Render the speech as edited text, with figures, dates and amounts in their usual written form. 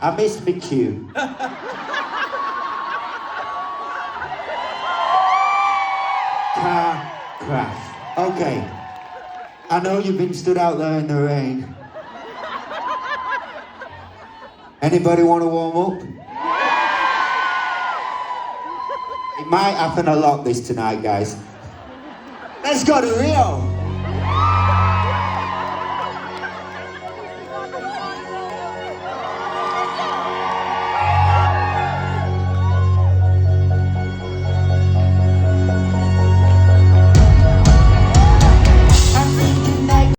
I missed my cue. Car crash. Okay. I know you've been stood out there in the rain. Anybody want to warm up? It might happen a lot this tonight, guys. Let's go to Rio.